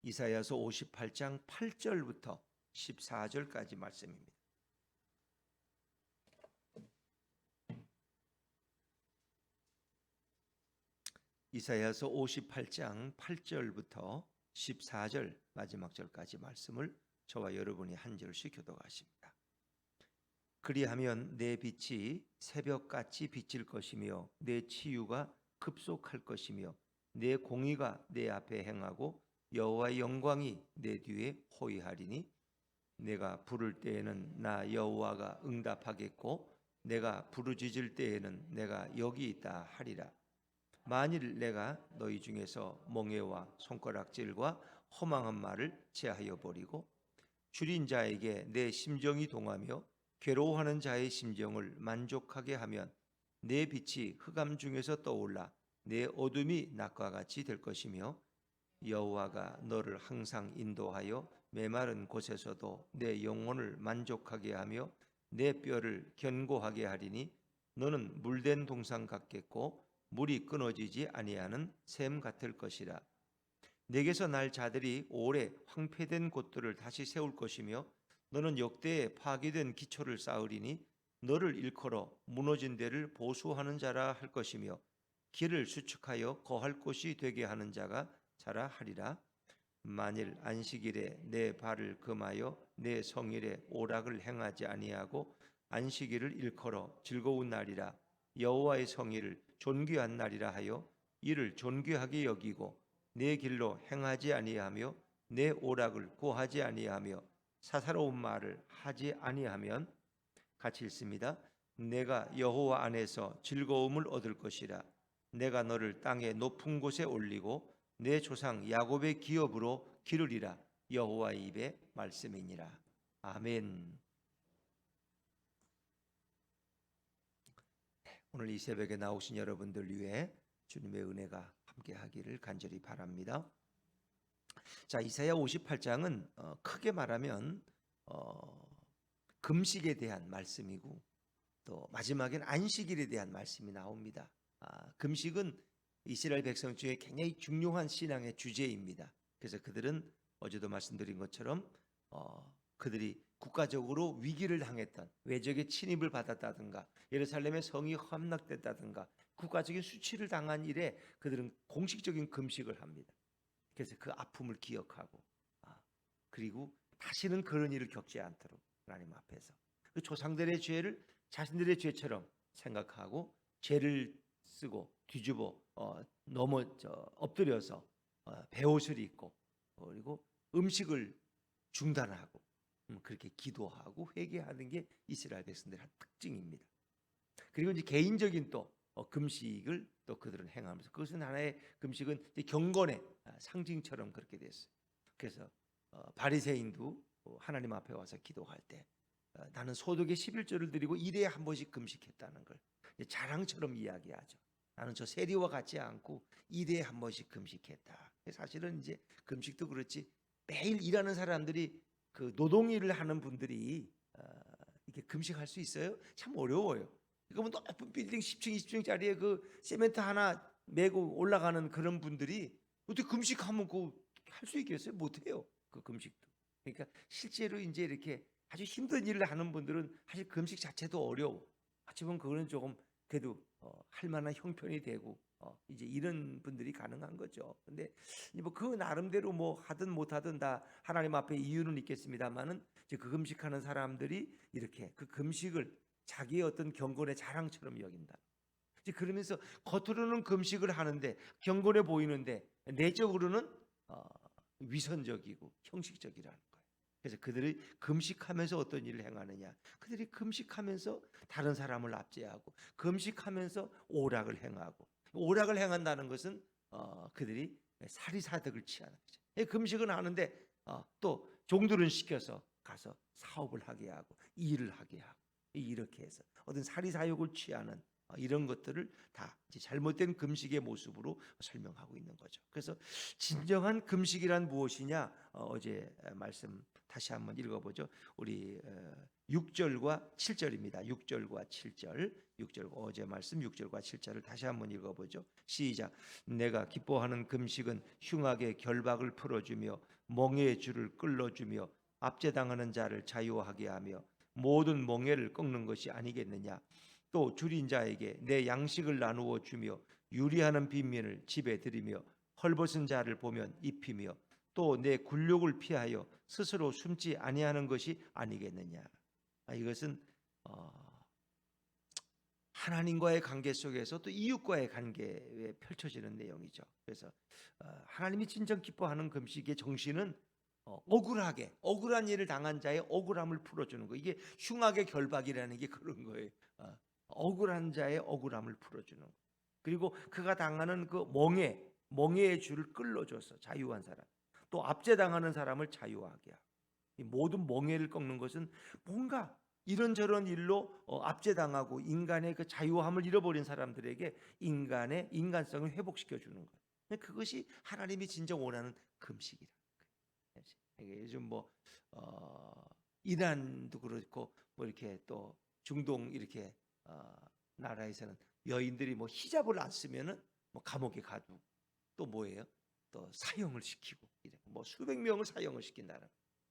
이사야서 58장 8절부터 14절까지 말씀입니다. 이사야서 58장 8절부터 14절 마지막 절까지 말씀을 저와 여러분이 한 절씩 교독하십니다. 그리하면 내 빛이 새벽같이 비칠 것이며 내 치유가 급속할 것이며 내 공의가 내 앞에 행하고 여호와의 영광이 내 뒤에 호위하리니 내가 부를 때에는 나 여호와가 응답하겠고 내가 부르짖을 때에는 내가 여기 있다 하리라. 만일 내가 너희 중에서 멍에와 손가락질과 허망한 말을 제하여 버리고 줄인 자에게 내 심정이 동하며 괴로워하는 자의 심정을 만족하게 하면 내 빛이 흑암 중에서 떠올라 내 어둠이 낮과 같이 될 것이며 여호와가 너를 항상 인도하여 메마른 곳에서도 내 영혼을 만족하게 하며 내 뼈를 견고하게 하리니 너는 물된 동상 같겠고 물이 끊어지지 아니하는 샘 같을 것이라. 내게서 날 자들이 오래 황폐된 곳들을 다시 세울 것이며 너는 역대에 파괴된 기초를 쌓으리니 너를 일컬어 무너진 데를 보수하는 자라 할 것이며 길을 수축하여 거할 곳이 되게 하는 자가 자라 하리라. 만일 안식일에 내 발을 금하여 내 성일에 오락을 행하지 아니하고 안식일을 일컬어 즐거운 날이라 여호와의 성일을 존귀한 날이라 하여 이를 존귀하게 여기고 내 길로 행하지 아니하며 내 오락을 고하지 아니하며 사사로운 말을 하지 아니하면 같이 읽습니다. 내가 여호와 안에서 즐거움을 얻을 것이라. 내가 너를 땅의 높은 곳에 올리고 내 조상 야곱의 기업으로 기르리라. 여호와의 입의 말씀이니라. 아멘. 오늘 이 새벽에 나오신 여러분들 위해 주님의 은혜가 함께하기를 간절히 바랍니다. 자, 이사야 58장은 크게 말하면 금식에 대한 말씀이고 또 마지막엔 안식일에 대한 말씀이 나옵니다. 금식은 이스라엘 백성 중에 굉장히 중요한 신앙의 주제입니다. 그래서 그들은 어제도 말씀드린 것처럼 그들이 국가적으로 위기를 당했던 외적의 침입을 받았다든가 예루살렘의 성이 함락됐다든가 국가적인 수치를 당한 일에 그들은 공식적인 금식을 합니다. 그래서 그 아픔을 기억하고 그리고 다시는 그런 일을 겪지 않도록 하나님 앞에서 그 조상들의 죄를 자신들의 죄처럼 생각하고 죄를 쓰고 뒤집어 엎드려서 베옷을 입고 그리고 음식을 중단하고 그렇게 기도하고 회개하는 게 이스라엘 백성들의 한 특징입니다. 그리고 이제 개인적인 또 금식을 또 그들은 행하면서 그것은 하나의 금식은 경건의 상징처럼 그렇게 됐어요. 그래서 바리새인도 하나님 앞에 와서 기도할 때 나는 소득의 11조를 드리고 일에 한 번씩 금식했다는 걸 자랑처럼 이야기하죠. 나는 저 세리와 같지 않고 일에 한 번씩 금식했다. 사실은 이제 금식도 그렇지 매일 일하는 사람들이 그 노동일을 하는 분들이 이렇게 금식할 수 있어요? 참 어려워요. 그러면 높은 빌딩 10층, 20층짜리에 그 시멘트 하나 메고 올라가는 그런 분들이 어떻게 금식하면 그 할 수 있겠어요? 못해요. 그 금식도. 그러니까 실제로 이제 이렇게 아주 힘든 일을 하는 분들은 사실 금식 자체도 어려워. 하지만 그거는 조금 그래도 할 만한 형편이 되고 이제 이런 분들이 가능한 거죠. 근데 뭐 그 나름대로 뭐 하든 못하든 다 하나님 앞에 이유는 있겠습니다만은 이제 그 금식하는 사람들이 이렇게 그 금식을 자기의 어떤 경건의 자랑처럼 여긴다. 이제 그러면서 겉으로는 금식을 하는데 경건해 보이는데 내적으로는 위선적이고 형식적이라는 거예요. 그래서 그들이 금식하면서 어떤 일을 행하느냐? 그들이 금식하면서 다른 사람을 압제하고 금식하면서 오락을 행하고 오락을 행한다는 것은 그들이 사리사득을 취하는 거죠. 금식은 하는데 또 종들은 시켜서 가서 사업을 하게 하고 일을 하게 하고 이렇게 해서 어떤 사리사욕을 취하는 이런 것들을 다 이제 잘못된 금식의 모습으로 설명하고 있는 거죠. 그래서 진정한 금식이란 무엇이냐? 어제 말씀 다시 한번 읽어보죠. 우리 6절과 7절입니다. 6절과 7절, 6절 어제 말씀 6절과 7절을 다시 한번 읽어보죠. 시작. 내가 기뻐하는 금식은 흉악의 결박을 풀어주며 멍에의 줄을 끌어주며 압제당하는 자를 자유하게 하며 모든 멍에를 꺾는 것이 아니겠느냐. 또 줄인 자에게 내 양식을 나누어 주며 유리하는 빈민을 집에 들이며 헐벗은 자를 보면 입히며 또 내 굴욕을 피하여 스스로 숨지 아니하는 것이 아니겠느냐. 이것은 하나님과의 관계 속에서 또 이웃과의 관계에 펼쳐지는 내용이죠. 그래서 하나님이 진정 기뻐하는 금식의 정신은 억울한 일을 당한 자의 억울함을 풀어주는 거. 이게 흉악의 결박이라는 게 그런 거예요. 억울한 자의 억울함을 풀어주는 거. 그리고 그가 당하는 그 멍에의 줄을 끌어줘서 자유한 사람, 또 압제당하는 사람을 자유하게 하고, 이 모든 멍에를 꺾는 것은 뭔가 이런저런 일로 압제당하고 인간의 그 자유함을 잃어버린 사람들에게 인간의 인간성을 회복시켜 주는 거예요. 그것이 하나님이 진정 원하는 금식이라. 요즘 이란도 그렇고 이렇게 또 중동 이렇게 나라에서는 여인들이 히잡을 안 쓰면은 감옥에 가두고 또 뭐예요? 또 사형을 시키고 이래. 수백 명을 사형을 시킨다는.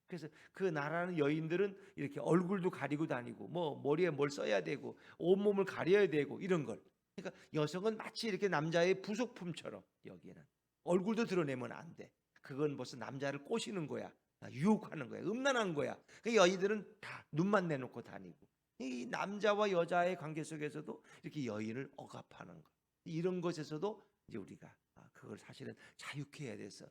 그래서 그 나라는 여인들은 이렇게 얼굴도 가리고 다니고 머리에 뭘 써야 되고 온몸을 가려야 되고 이런 걸. 그러니까 여성은 마치 이렇게 남자의 부속품처럼 여기는 얼굴도 드러내면 안 돼. 그건 벌써 남자를 꼬시는 거야. 유혹하는 거야. 음란한 거야. 그 여인들은 다 눈만 내놓고 다니고. 이 남자와 여자의 관계 속에서도 이렇게 여인을 억압하는 것. 이런 것에서도 이제 우리가 그걸 사실은 자유케 해야 돼서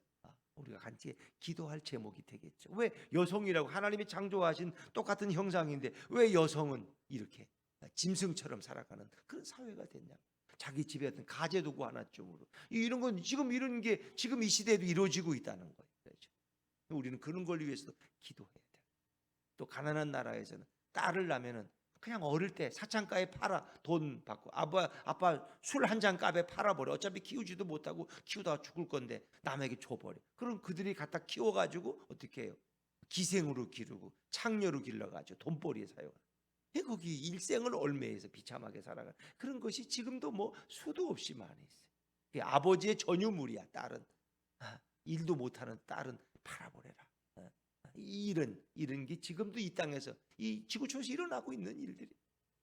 우리가 같이 기도할 제목이 되겠죠. 왜 여성이라고 하나님이 창조하신 똑같은 형상인데 왜 여성은 이렇게 짐승처럼 살아가는 그런 사회가 됐냐? 자기 집에 어떤 가재도구 하나쯤으로 이런 건 지금 이런 게 지금 이 시대에도 이루어지고 있다는 거예요. 그렇죠? 우리는 그런 걸 위해서도 기도해야 돼. 또 가난한 나라에서는 딸을 낳으면은 그냥 어릴 때 사창가에 팔아 돈 받고 아빠 술 한 잔 값에 팔아버려. 어차피 키우지도 못하고 키우다가 죽을 건데 남에게 줘버려. 그럼 그들이 갖다 키워가지고 어떻게 해요? 기생으로 기르고 창녀로 길러가지고 돈벌이에 사용하는. 거기 일생을 얼매해서 비참하게 살아가. 그런 것이 지금도 수도 없이 많이 있어요. 아버지의 전유물이야. 딸은 일도 못하는 딸은 팔아버려라. 이런 게 지금도 이 땅에서 이 지구촌에서 일어나고 있는 일들이.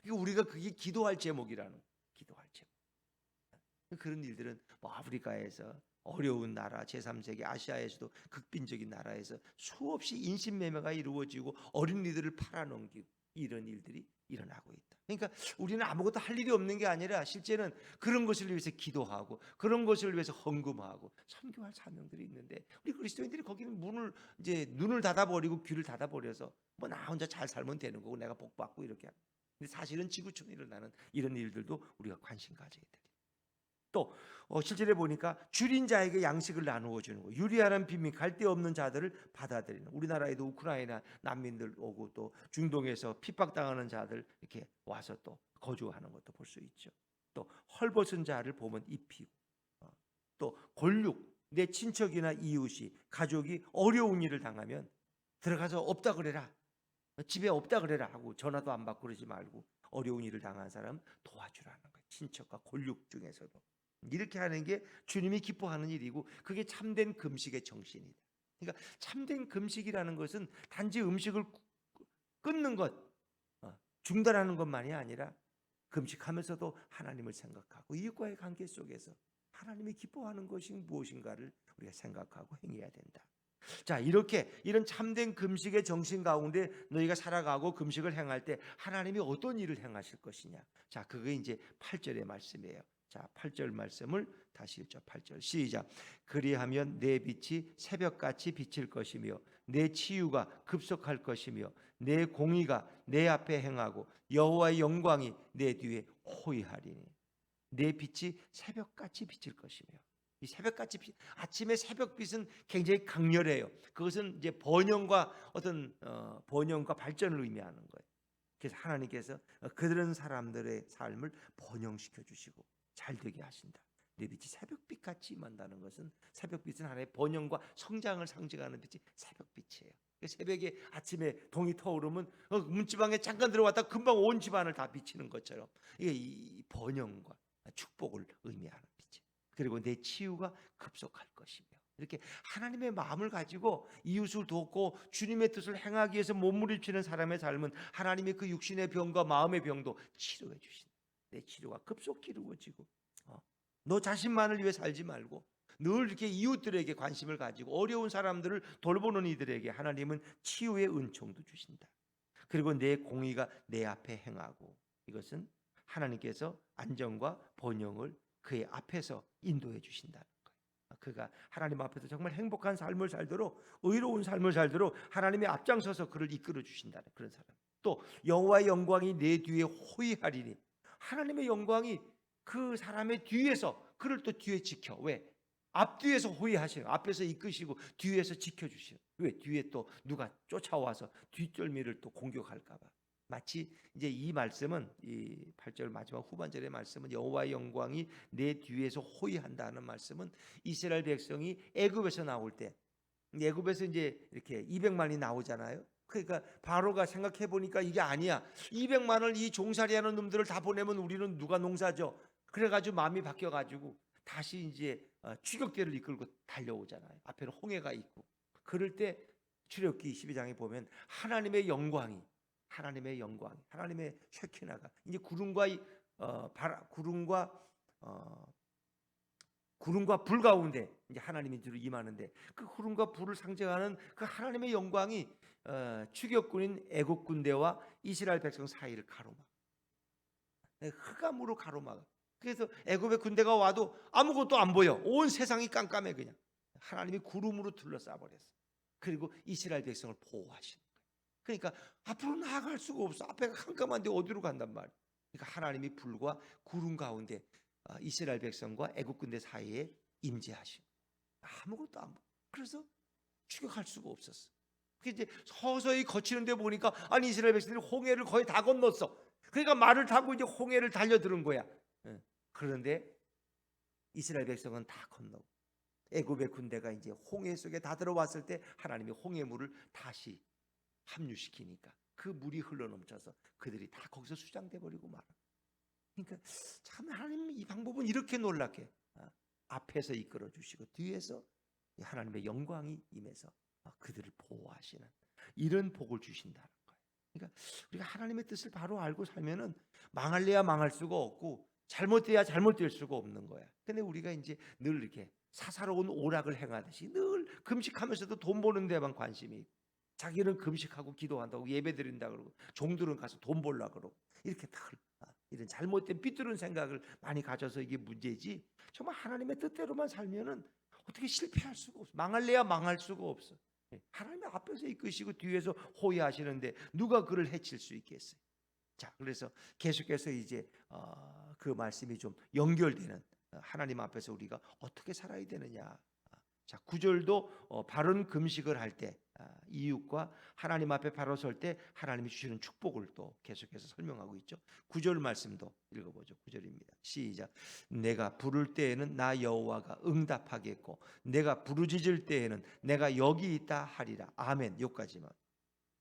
그러니까 우리가 그게 기도할 제목이라는 기도할 제목. 그런 일들은 아프리카에서 어려운 나라 제3세계 아시아에서도 극빈적인 나라에서 수없이 인신매매가 이루어지고 어린이들을 팔아넘기고 이런 일들이 일어나고 있다. 그러니까 우리는 아무것도 할 일이 없는 게 아니라 실제는 그런 것을 위해서 기도하고 그런 것을 위해서 헌금하고 선교할 사명들이 있는데 우리 그리스도인들이 거기는 눈을 닫아버리고 귀를 닫아버려서 나 혼자 잘 살면 되는 거고 내가 복 받고 이렇게 하고. 근데 사실은 지구촌에 일어나는 이런 일들도 우리가 관심 가져야 돼. 또 실제로 보니까 줄인 자에게 양식을 나누어 주는 거, 유리하는 빈민, 갈데 없는 자들을 받아들이는. 우리나라에도 우크라이나 난민들 오고 또 중동에서 핍박당하는 자들 이렇게 와서 또 거주하는 것도 볼 수 있죠. 또 헐벗은 자를 보면 입히고, 또 권력, 내 친척이나 이웃이 가족이 어려운 일을 당하면 들어가서 없다 그래라, 집에 없다 그래라 하고 전화도 안 받고 그러지 말고 어려운 일을 당한 사람 도와주라는 거예요. 친척과 권력 중에서도. 이렇게 하는 게 주님이 기뻐하는 일이고 그게 참된 금식의 정신이다. 그러니까 참된 금식이라는 것은 단지 음식을 끊는 것, 중단하는 것만이 아니라 금식하면서도 하나님을 생각하고 이웃과의 관계 속에서 하나님이 기뻐하는 것이 무엇인가를 우리가 생각하고 행해야 된다. 자, 이런 참된 금식의 정신 가운데 너희가 살아가고 금식을 행할 때 하나님이 어떤 일을 행하실 것이냐. 자, 그게 이제 8절의 말씀이에요. 자, 8절 말씀을 다시 읽죠. 8절 시작. 그리하면 내 빛이 새벽같이 비칠 것이며 내 치유가 급속할 것이며 내 공의가 내 앞에 행하고 여호와의 영광이 내 뒤에 호위하리니. 내 빛이 새벽같이 비칠 것이며. 이 새벽같이 아침의 새벽빛은 굉장히 강렬해요. 그것은 이제 번영과 발전을 의미하는 거예요. 그래서 하나님께서 그런 사람들의 삶을 번영시켜 주시고 잘 되게 하신다. 내 빛이 새벽빛 같이 임한다는 것은, 새벽빛은 하나의 번영과 성장을 상징하는 빛이 새벽빛이에요. 새벽에 아침에 동이 터오르면 문지방에 잠깐 들어왔다 금방 온 집안을 다 비치는 것처럼, 이게 이 번영과 축복을 의미하는 빛이에요. 그리고 내 치유가 급속할 것이며, 이렇게 하나님의 마음을 가지고 이웃을 돕고 주님의 뜻을 행하기 위해서 몸부림치는 사람의 삶은 하나님의 그 육신의 병과 마음의 병도 치료해 주신다. 내 치료가 급속히 이루어지고, 너 자신만을 위해 살지 말고 늘 이렇게 이웃들에게 관심을 가지고 어려운 사람들을 돌보는 이들에게 하나님은 치유의 은총도 주신다. 그리고 내 공의가 내 앞에 행하고, 이것은 하나님께서 안정과 번영을 그의 앞에서 인도해 주신다는 거예요. 그가 하나님 앞에서 정말 행복한 삶을 살도록, 의로운 삶을 살도록 하나님의 앞장서서 그를 이끌어 주신다는 그런 사람. 또 여호와의 영광이 내 뒤에 호위하리니, 하나님의 영광이 그 사람의 뒤에서 그를 또 뒤에 지켜. 왜? 앞뒤에서 호위하시는, 앞에서 이끄시고 뒤에서 지켜주시는. 왜? 뒤에 또 누가 쫓아와서 뒷절미를 또 공격할까 봐. 마치 이제 이 말씀은, 이 8절 마지막 후반절의 말씀은 여호와의 영광이 내 뒤에서 호위한다는 말씀은 이스라엘 백성이 애굽에서 나올 때, 애굽에서 이제 이렇게 200만이 나오잖아요. 그러니까 바로가 생각해 보니까 이게 아니야. 200만을 이 종살이하는 놈들을 다 보내면 우리는 누가 농사져? 그래가지고 마음이 바뀌어가지고 다시 이제 추격대를 이끌고 달려오잖아요. 앞에는 홍해가 있고. 그럴 때 출애굽기 12장에 보면 하나님의 영광이, 하나님의 쉐키나가 이제 구름과 불 가운데 이제 하나님이 뒤로 임하는데, 그 구름과 불을 상징하는 그 하나님의 영광이 추격군인 애국 군대와 이스라엘 백성 사이를 가로막, 흑암으로 가로막아. 그래서 애굽의 군대가 와도 아무것도 안 보여. 온 세상이 깜깜해. 그냥 하나님이 구름으로 둘러싸 버렸어. 그리고 이스라엘 백성을 보호하시는 거예요. 그러니까 앞으로 나아갈 수가 없어. 앞에가 깜깜한데 어디로 간단 말이야. 그러니까 하나님이 불과 구름 가운데 이스라엘 백성과 애굽 군대 사이에 임재하시고 아무것도 안 보여. 그래서 추격할 수가 없었어. 이제 서서히 거치는데 보니까, 아니 이스라엘 백성들이 홍해를 거의 다 건넜어. 그러니까 말을 타고 이제 홍해를 달려드는 거야. 그런데 이스라엘 백성은 다 건너고 애굽의 군대가 이제 홍해 속에 다 들어왔을 때 하나님이 홍해물을 다시 합류시키니까 그 물이 흘러넘쳐서 그들이 다 거기서 수장돼 버리고 말아. 그러니까 참 하나님 이 방법은 이렇게 놀랍게 앞에서 이끌어 주시고 뒤에서 하나님의 영광이 임해서 그들을 보호하시는 이런 복을 주신다는 거예요. 그러니까 우리가 하나님의 뜻을 바로 알고 살면은 망할래야 망할 수가 없고 잘못돼야 잘못될 수가 없는 거야. 근데 우리가 이제 늘 이렇게 사사로운 오락을 행하듯이 늘 금식하면서도 돈 버는 데만 관심이 있고, 자기는 금식하고 기도한다고 예배 드린다 그러고 종들은 가서 돈 벌라 그러고, 이렇게 늘 이런 잘못된 삐뚤은 생각을 많이 가져서 이게 문제지, 정말 하나님의 뜻대로만 살면은 어떻게 실패할 수가 없어. 망할래야 망할 수가 없어. 하나님의 앞에서 이끄시고 뒤에서 호위하시는데 누가 그를 해칠 수 있겠어요? 자, 그래서 계속해서 이제 그 말씀이 좀 연결되는, 하나님 앞에서 우리가 어떻게 살아야 되느냐. 자, 9절도 바른 금식을 할 때 이웃과 하나님 앞에 바로 설 때 하나님이 주시는 축복을 또 계속해서 설명하고 있죠. 9절 말씀도 읽어보죠. 9절입니다. 시작. 내가 부를 때에는 나 여호와가 응답하겠고 내가 부르짖을 때에는 내가 여기 있다 하리라. 아멘. 여기까지만.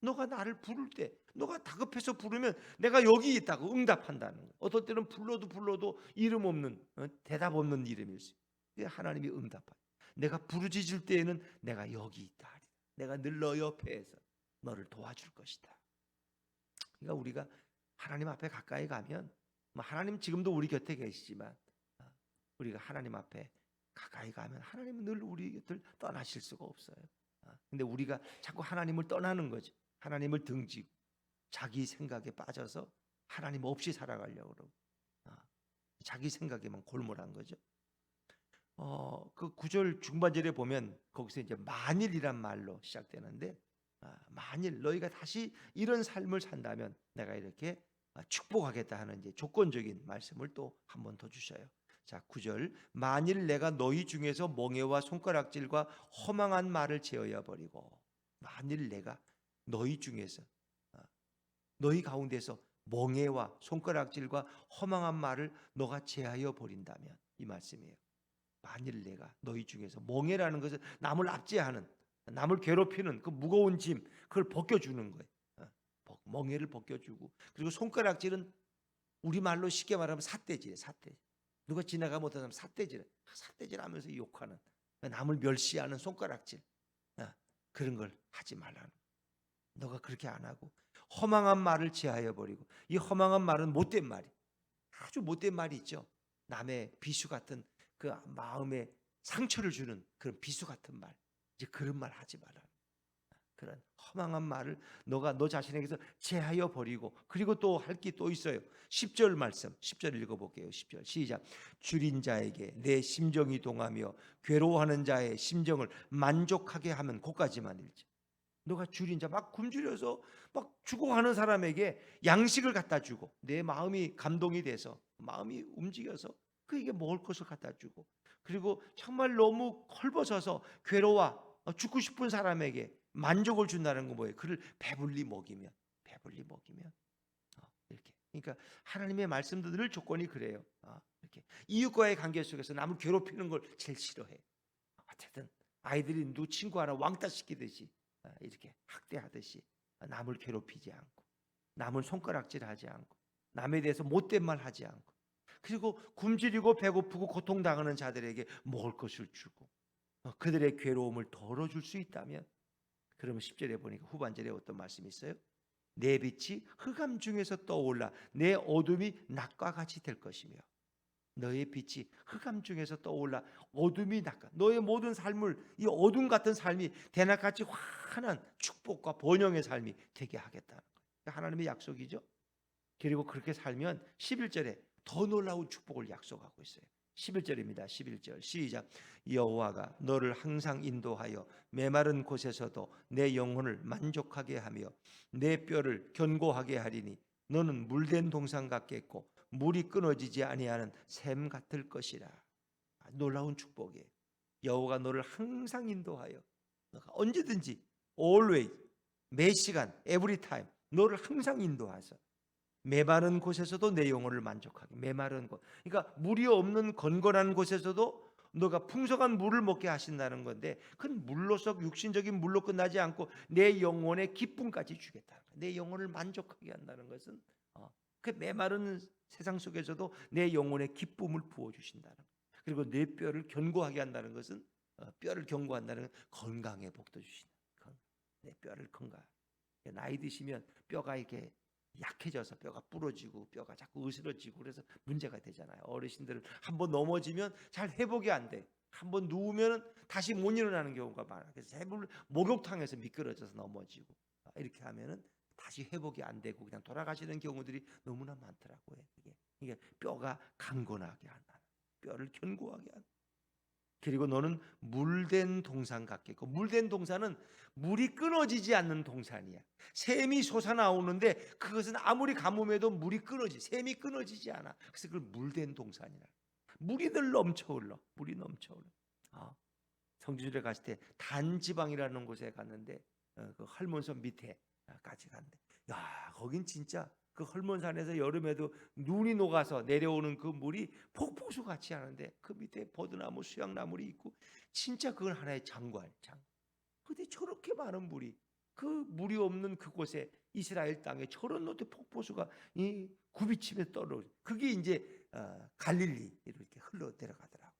너가 나를 부를 때, 너가 다급해서 부르면 내가 여기 있다고 응답한다는 거예요. 어떨 때는 불러도 이름 없는, 대답 없는 이름일 수 있어요. 하나님이 응답하죠. 내가 부르짖을 때에는 내가 여기 있다 하리라. 내가 늘 너 옆에서 너를 도와줄 것이다. 그러니까 우리가 하나님 앞에 가까이 가면, 하나님 지금도 우리 곁에 계시지만 우리가 하나님 앞에 가까이 가면 하나님은 늘 우리 곁을 떠나실 수가 없어요. 근데 우리가 자꾸 하나님을 떠나는 거죠. 하나님을 등지고 자기 생각에 빠져서 하나님 없이 살아가려고 그러고 자기 생각에만 골몰한 거죠. 그 9절 중반절에 보면 거기서 이제 만일이란 말로 시작되는데, 만일 너희가 다시 이런 삶을 산다면 내가 이렇게 축복하겠다 하는 이제 조건적인 말씀을 또 한 번 더 주셔요. 자, 9절. 만일 내가 너희 중에서 멍에와 손가락질과 허망한 말을 제어해 버리고, 만일 내가 너희 중에서 너희 가운데서 멍에와 손가락질과 허망한 말을 너가 제하여 버린다면, 이 말씀이에요. 만일 내가 너희 중에서, 멍에라는 것은 남을 압제하는, 남을 괴롭히는 그 무거운 짐, 그걸 벗겨주는 거예요. 멍에를 벗겨주고, 그리고 손가락질은 우리말로 쉽게 말하면 삿대질이에요. 삿대질. 누가 지나가면 어떤 사람 삿대질 하면서 욕하는, 남을 멸시하는 손가락질, 그런 걸 하지 말라는. 너가 그렇게 안 하고 허망한 말을 제하여 버리고, 이 허망한 말은 못된 말이, 아주 못된 말이 있죠. 남의 비수 같은, 그 마음에 상처를 주는 그런 비수 같은 말, 이제 그런 말 하지 마라. 그런 허망한 말을 너가 너 자신에게서 제하여 버리고, 그리고 또 할 게 또 있어요. 10절 말씀, 10절 읽어볼게요. 10절 시작. 줄인 자에게 내 심정이 동하며 괴로워하는 자의 심정을 만족하게 하면, 거기까지만 읽죠. 너가 줄인 자, 막 굶주려서 막 죽어가는 사람에게 양식을 갖다 주고, 내 마음이 감동이 돼서, 마음이 움직여서 그에게 먹을 것을 갖다 주고, 그리고 정말 너무 헐벗어서 괴로워 죽고 싶은 사람에게 만족을 준다는 건 뭐예요? 그를 배불리 먹이면, 이렇게. 그러니까 하나님의 말씀도 늘 조건이 그래요. 이렇게 이웃과의 관계 속에서 남을 괴롭히는 걸 제일 싫어해. 어쨌든 아이들이 누구 친구 하나 왕따 시키듯이, 이렇게 학대하듯이 남을 괴롭히지 않고, 남을 손가락질하지 않고, 남에 대해서 못된 말 하지 않고, 그리고 굶주리고 배고프고 고통당하는 자들에게 먹을 것을 주고, 그들의 괴로움을 덜어줄 수 있다면, 그러면 10절에 보니까 후반절에 어떤 말씀이 있어요? 내 빛이 흑암 중에서 떠올라 내 어둠이 낮과 같이 될 것이며, 너의 빛이 흑암 중에서 떠올라 어둠이 낮과, 너의 모든 삶을, 이 어둠 같은 삶이 대낮같이 환한 축복과 번영의 삶이 되게 하겠다는 거예요. 하나님의 약속이죠. 그리고 그렇게 살면 11절에 더 놀라운 축복을 약속하고 있어요. 11절입니다. 11절 시작. 여호와가 너를 항상 인도하여 메마른 곳에서도 내 영혼을 만족하게 하며 내 뼈를 견고하게 하리니 너는 물된 동산 같겠고 물이 끊어지지 아니하는 샘 같을 것이라. 놀라운 축복이에요. 여호와가 너를 항상 인도하여, 너가 언제든지 always, 매 시간 every time 너를 항상 인도하셔 메마른 곳에서도 내 영혼을 만족하게. 메마른 곳, 그러니까 물이 없는 건건한 곳에서도 너가 풍성한 물을 먹게 하신다는 건데, 그건 물로서 육신적인 물로 끝나지 않고 내 영혼의 기쁨까지 주겠다는 거야. 내 영혼을 만족하게 한다는 것은, 그 메마른 세상 속에서도 내 영혼의 기쁨을 부어주신다는 거야. 그리고 내 뼈를 견고하게 한다는 것은, 뼈를 견고한다는 건 건강의 복도 주신다. 내 뼈를 건강. 나이 드시면 뼈가 이렇게 약해져서 뼈가 부러지고 뼈가 자꾸 으스러지고 그래서 문제가 되잖아요. 어르신들은 한번 넘어지면 잘 회복이 안 돼. 한번 누우면 다시 못 일어나는 경우가 많아. 그래서 목욕탕에서 미끄러져서 넘어지고, 이렇게 하면은 다시 회복이 안 되고 그냥 돌아가시는 경우들이 너무나 많더라고요. 이게 뼈가 강건하게 한다. 뼈를 견고하게 한다. 그리고 너는 물된 동산 같겠고, 물된 동산은 물이 끊어지지 않는 동산이야. 샘이 솟아나오는데 그것은 아무리 가뭄에도 샘이 끊어지지 않아. 그래서 그걸 물된 동산이라. 물이 늘 넘쳐 흘러. 물이 넘쳐 흘러. 성지순례 갔을 때 단지방이라는 곳에 갔는데, 그 헐몬산 밑에까지 갔는데, 야, 거긴 진짜 그 헐몬산에서 여름에도 눈이 녹아서 내려오는 그 물이 폭포수 같이 하는데, 그 밑에 버드나무, 수양나물이 있고, 진짜 그건 하나의 장관. 근데 저렇게 많은 물이, 그 물이 없는 그곳에 이스라엘 땅에 저런 노트 폭포수가 굽이치며 떨어. 그게 이제 갈릴리 이렇게 흘러 내려가더라고.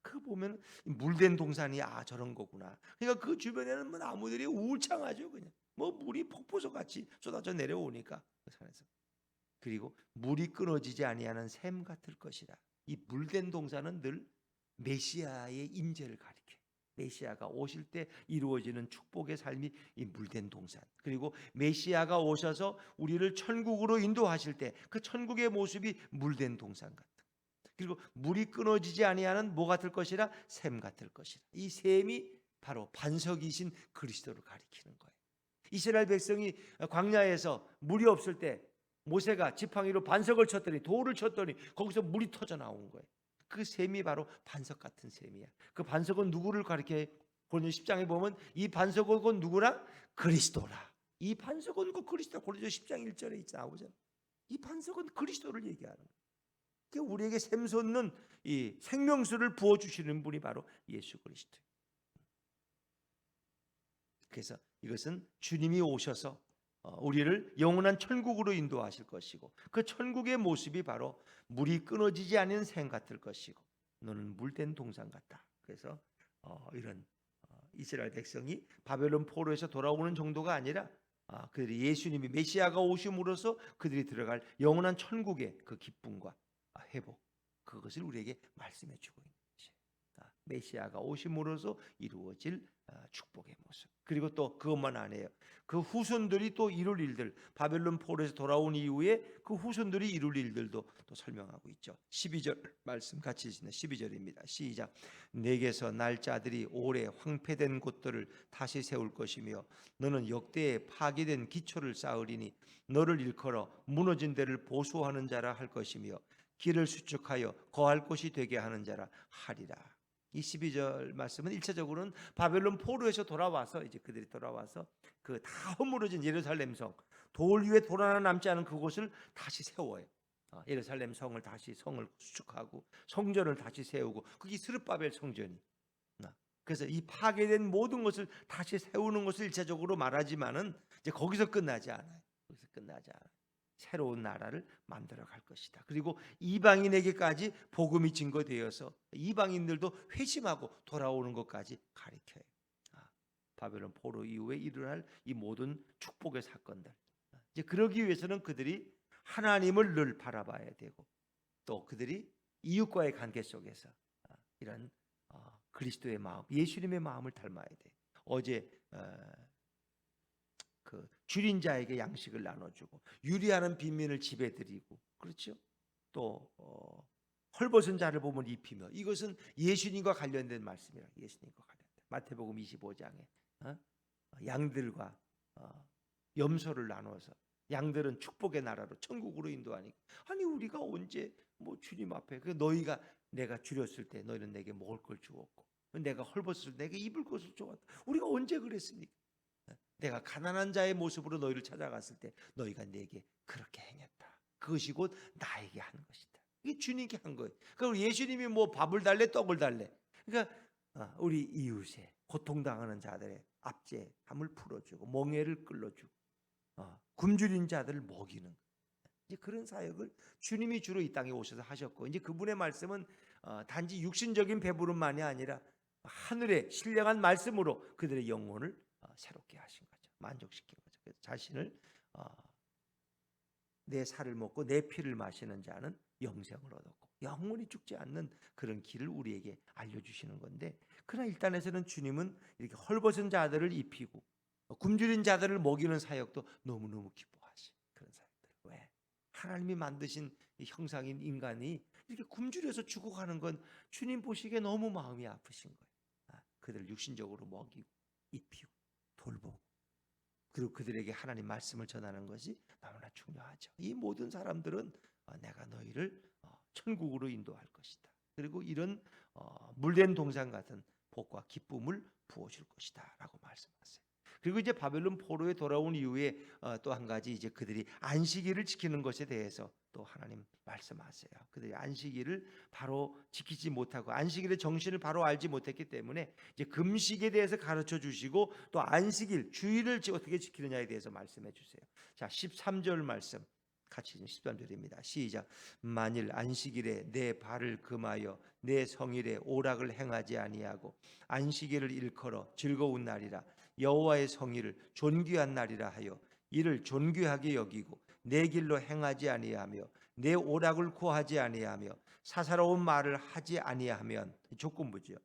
그 보면 물된 동산이 저런 거구나. 그러니까 그 주변에는 뭐 나무들이 울창하죠. 그냥 뭐 물이 폭포수 같이 쏟아져 내려오니까 그 산에서. 그리고 물이 끊어지지 아니하는 샘 같을 것이라. 이 물된 동산은 늘 메시아의 임재를 가리켜. 메시아가 오실 때 이루어지는 축복의 삶이 이 물된 동산. 그리고 메시아가 오셔서 우리를 천국으로 인도하실 때 그 천국의 모습이 물된 동산 같다. 그리고 물이 끊어지지 아니하는 뭐 같을 것이라? 샘 같을 것이라. 이 샘이 바로 반석이신 그리스도를 가리키는 거예요. 이스라엘 백성이 광야에서 물이 없을 때 모세가 지팡이로 반석을 쳤더니, 돌을 쳤더니 거기서 물이 터져 나온 거예요. 그 샘이 바로 반석 같은 샘이야. 그 반석은 누구를 가리켜? 고린도 10장에 보면 이 반석은 누구라? 그리스도라. 이 반석은 그 그리스도, 고린도 10장 1절에 나오잖아요. 이 반석은 그리스도를 얘기하는 거예요. 그러니까 우리에게 샘솟는 이 생명수를 부어주시는 분이 바로 예수 그리스도예요. 그래서 이것은 주님이 오셔서 우리를 영원한 천국으로 인도하실 것이고, 그 천국의 모습이 바로 물이 끊어지지 않는 샘 같을 것이고, 너는 물된 동산 같다. 그래서 이런 이스라엘 백성이 바벨론 포로에서 돌아오는 정도가 아니라 그들이 예수님이 메시아가 오심으로써 그들이 들어갈 영원한 천국의 그 기쁨과 회복, 그것을 우리에게 말씀해 주고 있는 것이에요. 메시아가 오심으로써 이루어질 축복의 모습. 그리고 또 그것만 아니에요. 그 후손들이 또 이룰 일들, 바벨론 포로에서 돌아온 이후에 그 후손들이 이룰 일들도 또 설명하고 있죠. 12절 말씀 같이 읽는 12절입니다. 시작. 내게서 날짜들이 오래 황폐된 곳들을 다시 세울 것이며 너는 역대에 파괴된 기초를 쌓으리니 너를 일컬어 무너진 데를 보수하는 자라 할 것이며 길을 수축하여 거할 곳이 되게 하는 자라 하리라. 이 12절 말씀은 1차적으로는 바벨론 포로에서 돌아와서, 이제 그들이 돌아와서 그 다 허물어진 예루살렘 성, 돌 위에 돌 하나 남지 않은 그곳을 다시 세워요. 예루살렘 성을 다시 성을 수축하고 성전을 다시 세우고, 그게 스룹바벨 성전이. 그래서 이 파괴된 모든 것을 다시 세우는 것을 1차적으로 말하지만은 이제 거기서 끝나지 않아요. 거기서 끝나지 않아요. 새로운 나라를 만들어 갈 것이다. 그리고 이방인에게까지 복음이 증거되어서 이방인들도 회심하고 돌아오는 것까지 가리켜요. 바벨론 포로 이후에 일어날 이 모든 축복의 사건들. 이제 그러기 위해서는 그들이 하나님을 늘 바라봐야 되고, 또 그들이 이웃과의 관계 속에서 이런 그리스도의 마음, 예수님의 마음을 닮아야 돼. 어제 그 줄인 자에게 양식을 나눠주고, 유리하는 빈민을 집에 들이고, 그렇죠? 또 헐벗은 자를 보면 입히며, 이것은 예수님과 관련된 말씀이라. 예수님과 관련된 마태복음 25장에 양들과 염소를 나눠서, 양들은 축복의 나라로 천국으로 인도하니까, 아니 우리가 언제 뭐 주님 앞에 너희가 내가 줄였을 때 너희는 내게 먹을 걸 주었고, 내가 헐벗을 때 내게 입을 것을 주었다. 우리가 언제 그랬습니까? 내가 가난한 자의 모습으로 너희를 찾아갔을 때 너희가 내게 그렇게 행했다. 그것이 곧 나에게 한 것이다. 이게 주님께 한 거예요. 그러니까 예수님이 뭐 밥을 달래 떡을 달래. 그러니까 우리 이웃에 고통당하는 자들의 압제함을 풀어주고, 멍에를 끌어주고, 굶주린 자들을 먹이는, 이제 그런 사역을 주님이 주로 이 땅에 오셔서 하셨고, 이제 그분의 말씀은 단지 육신적인 배부름만이 아니라 하늘의 신령한 말씀으로 그들의 영혼을 새롭게 하신 거죠. 만족시킨 거죠. 그래서 자신을 내 살을 먹고 내 피를 마시는 자는 영생을 얻었고 영원히 죽지 않는 그런 길을 우리에게 알려주시는 건데, 그러나 일단에서는 주님은 이렇게 헐벗은 자들을 입히고 굶주린 자들을 먹이는 사역도 너무너무 기뻐하시. 그런 사역들. 왜? 하나님이 만드신 이 형상인 인간이 이렇게 굶주려서 죽어가는 건 주님 보시기에 너무 마음이 아프신 거예요. 그들을 육신적으로 먹이고 입히고 돌보고, 그리고 그들에게 하나님 말씀을 전하는 것이 너무나 중요하죠. 이 모든 사람들은 내가 너희를 천국으로 인도할 것이다. 그리고 이런 물된 동산 같은 복과 기쁨을 부어줄 것이다 라고 말씀하세요. 그리고 이제 바벨론 포로에 돌아온 이후에 또 한 가지, 이제 그들이 안식일을 지키는 것에 대해서 또 하나님 말씀하세요. 그들이 안식일을 바로 지키지 못하고 안식일의 정신을 바로 알지 못했기 때문에 이제 금식에 대해서 가르쳐 주시고, 또 안식일 주일을 어떻게 지키느냐에 대해서 말씀해 주세요. 자, 13절 말씀 같이 13절입니다. 시작. 만일 안식일에 내 발을 금하여 내 성일에 오락을 행하지 아니하고 안식일을 일컬어 즐거운 날이라 여호와의 성일을 존귀한 날이라 하여 이를 존귀하게 여기고 내 길로 행하지 아니하며 내 오락을 구하지 아니하며 사사로운 말을 하지 아니하면, 조건부죠.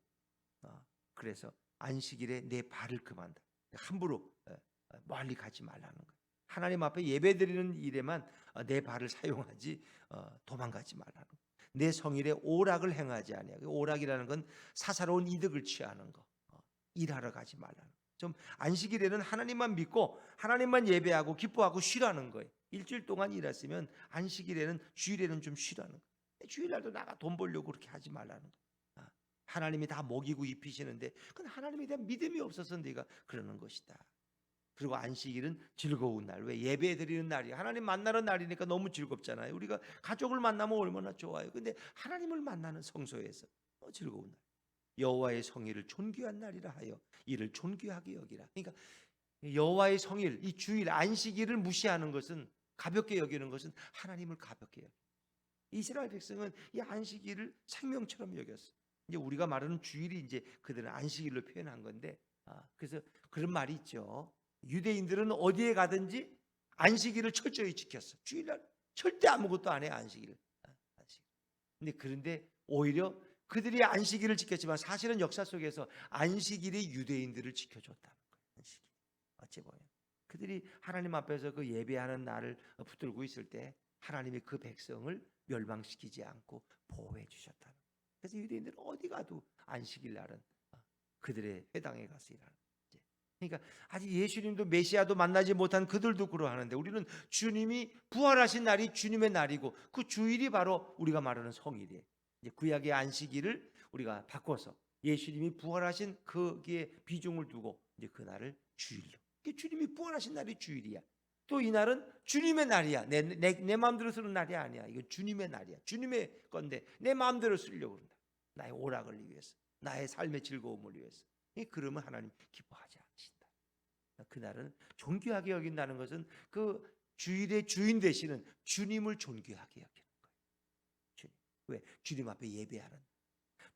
그래서 안식일에 내 발을 금한다. 함부로 멀리 가지 말라는 거예요. 하나님 앞에 예배드리는 일에만 내 발을 사용하지 도망가지 말라는 거예요. 내 성일에 오락을 행하지 아니하고, 오락이라는 건 사사로운 이득을 취하는 거, 일하러 가지 말라는 거예요. 좀 안식일에는 하나님만 믿고 하나님만 예배하고 기뻐하고 쉬라는 거예요. 일주일 동안 일했으면 안식일에는, 주일에는 좀 쉬라는 거예요. 주일날도 나가 돈 벌려고 그렇게 하지 말라는 거예요. 하나님이 다 먹이고 입히시는데 그건 하나님에 대한 믿음이 없어서 네가 그러는 것이다. 그리고 안식일은 즐거운 날. 왜? 예배 드리는 날이야. 하나님 만나는 날이니까 너무 즐겁잖아요. 우리가 가족을 만나면 얼마나 좋아요. 근데 하나님을 만나는 성소에서 즐거운 날. 여호와의 성일을 존귀한 날이라 하여 이를 존귀하게 여기라. 그러니까 여호와의 성일, 이 주일 안식일을 무시하는 것은, 가볍게 여기는 것은 하나님을 가볍게 여겨. 이스라엘 백성은 이 안식일을 생명처럼 여겼어. 이제 우리가 말하는 주일이 이제 그들은 안식일로 표현한 건데, 그래서 그런 말이 있죠. 유대인들은 어디에 가든지 안식일을 철저히 지켰어. 주일날 절대 아무것도 안 해, 안식일. 그런데 오히려 그들이 안식일을 지켰지만 사실은 역사 속에서 안식일이 유대인들을 지켜줬다는 거예요. 안식일. 어찌 보면 그들이 하나님 앞에서 그 예배하는 날을 붙들고 있을 때 하나님이 그 백성을 멸망시키지 않고 보호해 주셨다는 거예요. 그래서 유대인들은 어디 가도 안식일 날은 그들의 회당에 가서 일하는 거죠. 그러니까 아직 예수님도 메시아도 만나지 못한 그들도 그러하는데, 우리는 주님이 부활하신 날이 주님의 날이고 그 주일이 바로 우리가 말하는 성일이에요. 이제 구약의 안식일을 우리가 바꿔서 예수님이 부활하신 거기에 비중을 두고 이제 그 날을 주일로. 주님이 부활하신 날이 주일이야. 또 이 날은 주님의 날이야. 내 마음대로 쓰는 날이 아니야. 이건 주님의 날이야. 주님의 건데 내 마음대로 쓰려고 그런다. 나의 오락을 위해서, 나의 삶의 즐거움을 위해서. 그러면 하나님 기뻐하지 않으신다. 그날은 존귀하게 여긴다는 것은 그 주일의 주인 되시는 주님을 존귀하게 여기는 거예요. 주님. 왜? 주님 앞에 예배하는,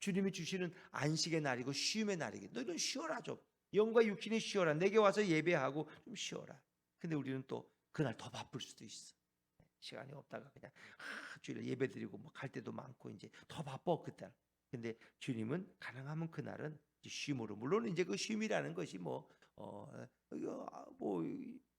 주님이 주시는 안식의 날이고 쉼의 날이기. 너희는 쉬어라 좀. 영과 육신이 쉬어라. 내게 와서 예배하고 좀 쉬어라. 근데 우리는 또 그날 더 바쁠 수도 있어. 시간이 없다가 그냥 주일에 예배 드리고 뭐 갈 때도 많고 이제 더 바빠 그때. 근데 주님은 가능하면 그날은 쉼으로, 물론 이제 그 쉼이라는 것이 뭐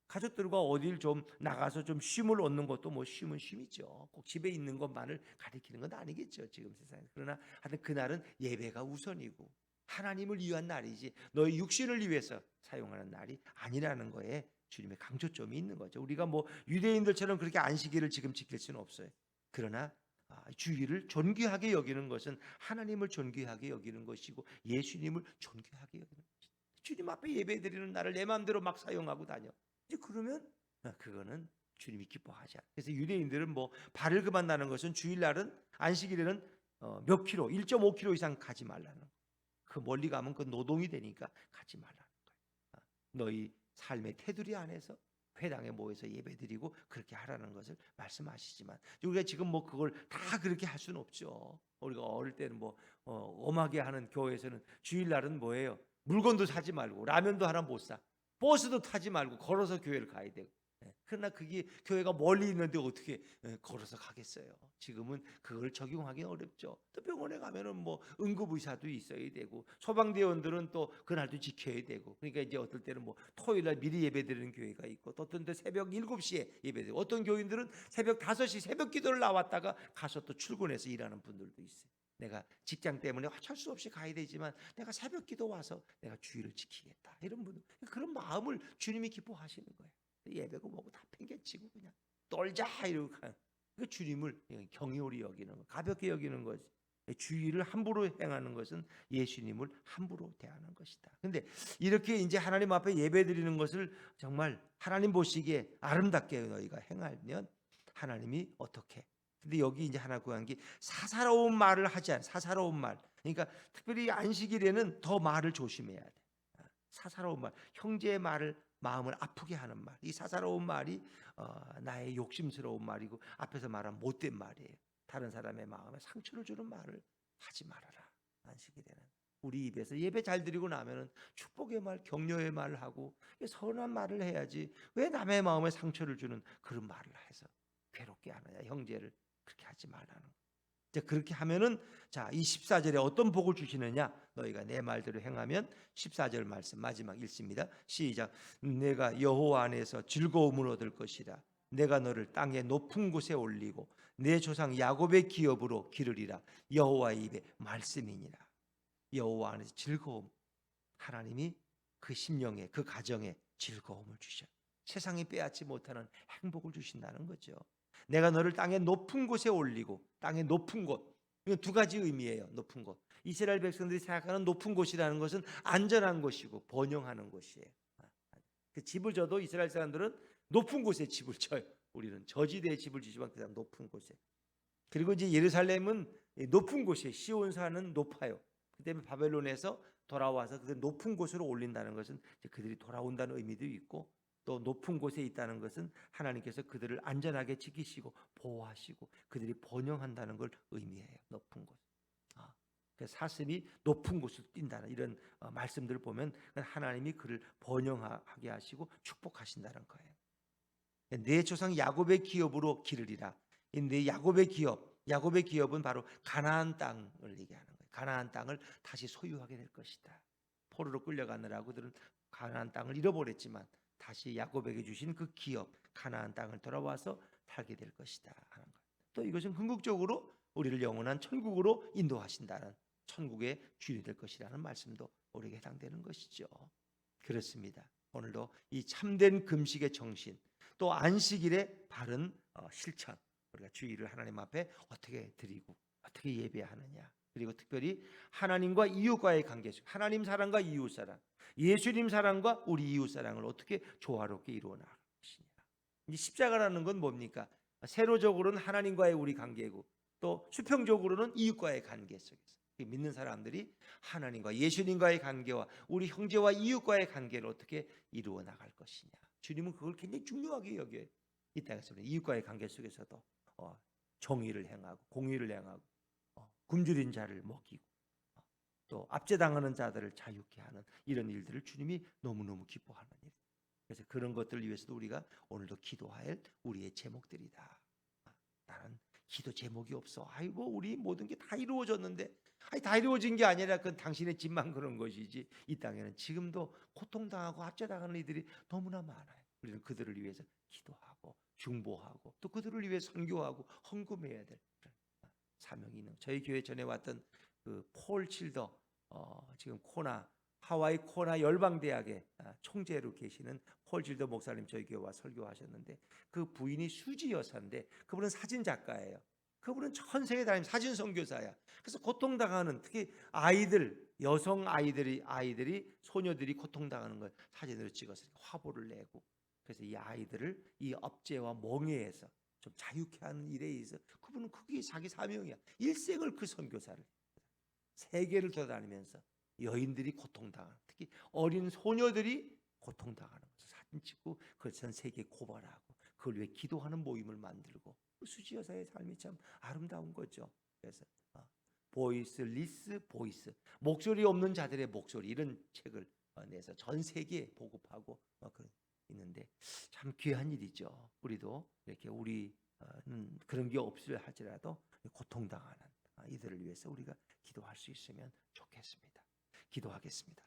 가족들과 어딜 좀 나가서 좀 쉼을 얻는 것도 뭐 쉼은 쉼이죠. 꼭 집에 있는 것만을 가리키는 건 아니겠죠, 지금 세상에. 그러나 하여튼 그날은 예배가 우선이고 하나님을 위한 날이지 너의 육신을 위해서 사용하는 날이 아니라는 거에 주님의 강조점이 있는 거죠. 우리가 뭐 유대인들처럼 그렇게 안식일을 지금 지킬 수는 없어요. 그러나 주일을 존귀하게 여기는 것은 하나님을 존귀하게 여기는 것이고 예수님을 존귀하게 여기는 것이다. 주님 앞에 예배드리는 날을 내 마음대로 막 사용하고 다녀. 이제 그러면 그거는 주님이 기뻐하지 않아. 그래서 유대인들은 뭐 발을 그만다는 것은 주일날은, 안식일에는 몇 킬로, 1.5km 이상 가지 말라는 거예요. 그 멀리 가면 그 노동이 되니까 가지 말라는 거예요. 너희 삶의 테두리 안에서 회당에 모여서 예배드리고 그렇게 하라는 것을 말씀하시지만, 우리가 지금 뭐 그걸 다 그렇게 할 수는 없죠. 우리가 어릴 때는 뭐 엄하게 하는 교회에서는 주일날은 뭐예요? 물건도 사지 말고 라면도 하나 못 사, 버스도 타지 말고 걸어서 교회를 가야 되고. 그러나 그게 교회가 멀리 있는데 어떻게 걸어서 가겠어요? 지금은 그걸 적용하기 어렵죠. 또 병원에 가면은 뭐 응급의사도 있어야 되고 소방대원들은 또 그날도 지켜야 되고. 그러니까 이제 어떨 때는 뭐 토요일날 미리 예배드리는 교회가 있고, 또 어떤 때 새벽 7시에 예배드리고, 어떤 교인들은 새벽 5시 새벽 기도를 나왔다가 가서 또 출근해서 일하는 분들도 있어요. 내가 직장 때문에 어쩔 수 없이 가야 되지만 내가 새벽 기도 와서 내가 주일을 지키겠다, 이런 분들, 그런 마음을 주님이 기뻐하시는 거예요. 예배고 뭐고 다 팽개치고 그냥 놀자 이러고 그 주님을 경이홀히 여기는 것, 가볍게 여기는 것, 주의를 함부로 행하는 것은 예수님을 함부로 대하는 것이다. 근데 이렇게 이제 하나님 앞에 예배드리는 것을 정말 하나님 보시기에 아름답게 너희가 행하면 하나님이 어떻게? 근데 여기 이제 하나 구한 게 사사로운 말을 하지 않아. 사사로운 말. 그러니까 특별히 안식일에는 더 말을 조심해야 돼. 사사로운 말, 형제의 말을, 마음을 아프게 하는 말. 이 사사로운 말이 나의 욕심스러운 말이고 앞에서 말한 못된 말이에요. 다른 사람의 마음에 상처를 주는 말을 하지 말아라. 안식일에는 우리 입에서 예배 잘 드리고 나면은 축복의 말, 격려의 말을 하고 선한 말을 해야지, 왜 남의 마음에 상처를 주는 그런 말을 해서 괴롭게 하느냐. 형제를 그렇게 하지 말라는 거예요. 이제 그렇게 하면은 자, 이 14절에 어떤 복을 주시느냐? 너희가 내 말대로 행하면, 14절 말씀 마지막 읽습니다. 시작. 내가 여호와 안에서 즐거움을 얻을 것이라. 내가 너를 땅의 높은 곳에 올리고 내 조상 야곱의 기업으로 기르리라. 여호와의 입에 말씀이니라. 여호와 안에서 즐거움. 하나님이 그 심령에, 그 가정에 즐거움을 주셔. 세상이 빼앗지 못하는 행복을 주신다는 거죠. 내가 너를 땅의 높은 곳에 올리고. 땅의 높은 곳, 이건 두 가지 의미예요. 높은 곳, 이스라엘 백성들이 생각하는 높은 곳이라는 것은 안전한 곳이고 번영하는 곳이에요. 그 집을 져도 이스라엘 사람들은 높은 곳에 집을 져요. 우리는 저지대에 집을 지지만 그다음 높은 곳에. 그리고 이제 예루살렘은 높은 곳에 시온산은 높아요. 그다음에 바벨론에서 돌아와서 그 높은 곳으로 올린다는 것은 그들이 돌아온다는 의미도 있고 또 높은 곳에 있다는 것은 하나님께서 그들을 안전하게 지키시고 보호하시고 그들이 번영한다는 걸 의미해요. 높은 곳. 사슴이 높은 곳을 뛴다는 이런 말씀들을 보면 하나님이 그를 번영하게 하시고 축복하신다는 거예요. 내 조상 야곱의 기업으로 기르리라. 내 야곱의 기업은 바로 가나안 땅을 얘기하는 거예요. 가나안 땅을 다시 소유하게 될 것이다. 포로로 끌려가느라고 그들은 가나안 땅을 잃어버렸지만 다시 야곱에게 주신 그 기업 가나안 땅을 돌아와서 살게 될 것이다 하는 거예요. 또 이것은 궁극적으로 우리를 영원한 천국으로 인도하신다는 천국의 주인이 될 것이라는 말씀도 우리에게 해당되는 것이죠. 그렇습니다. 오늘도 이 참된 금식의 정신 또 안식일의 바른 실천 우리가 주의를 하나님 앞에 어떻게 드리고 어떻게 예배하느냐 그리고 특별히 하나님과 이웃과의 관계 속 하나님 사랑과 이웃 사랑 예수님 사랑과 우리 이웃 사랑을 어떻게 조화롭게 이루어 나갈 것이냐. 이 십자가라는 건 뭡니까? 세로적으로는 하나님과의 우리 관계고 또 수평적으로는 이웃과의 관계 속에서 믿는 사람들이 하나님과 예수님과의 관계와 우리 형제와 이웃과의 관계를 어떻게 이루어 나갈 것이냐. 주님은 그걸 굉장히 중요하게 여겨요. 이 땅에서 이웃과의 관계 속에서도 정의를 행하고 공의를 행하고 굶주린 자를 먹이고 또 압제당하는 자들을 자유케 하는 이런 일들을 주님이 너무너무 기뻐하는 일. 그래서 그런 것들을 위해서도 우리가 오늘도 기도할 우리의 제목들이다. 나는 기도 제목이 없어. 아이고 우리 모든 게 다 이루어졌는데 다 이루어진 게 아니라 그건 당신의 집만 그런 것이지 이 땅에는 지금도 고통당하고 압제당하는 이들이 너무나 많아요. 우리는 그들을 위해서 기도하고 중보하고 또 그들을 위해 선교하고 헌금해야 될 사명이 있는 저희 교회 전에 왔던 그 폴 칠더 지금 하와이 코나 열방대학의 총재로 계시는 폴 칠더 목사님 저희 교회 와 설교하셨는데 그 부인이 수지 여사인데 그분은 사진 작가예요. 그분은 전 세계 다니면서 사진 선교사야. 그래서 고통당하는 특히 여성 아이들이 소녀들이 고통당하는 걸 사진으로 찍어서 화보를 내고 그래서 이 아이들을 이 업죄와 멍해에서 좀 자유케 하는 일에 의해서 그분은 그게 자기 사명이야. 일생을 그 선교사를 세계를 돌아다니면서 여인들이 고통당하는 특히 어린 소녀들이 고통당하는 것을 사진 찍고 그걸 전 세계에 고발하고 그걸 위해 기도하는 모임을 만들고 수지 여사의 삶이 참 아름다운 거죠. 그래서 보이스리스 보이스 목소리 없는 자들의 목소리 이런 책을 내서 전 세계에 보급하고 있는데 참 귀한 일이죠. 우리도 이렇게 우리는 그런 게 없을 할지라도 고통당하는 이들을 위해서 우리가 기도할 수 있으면 좋겠습니다. 기도하겠습니다.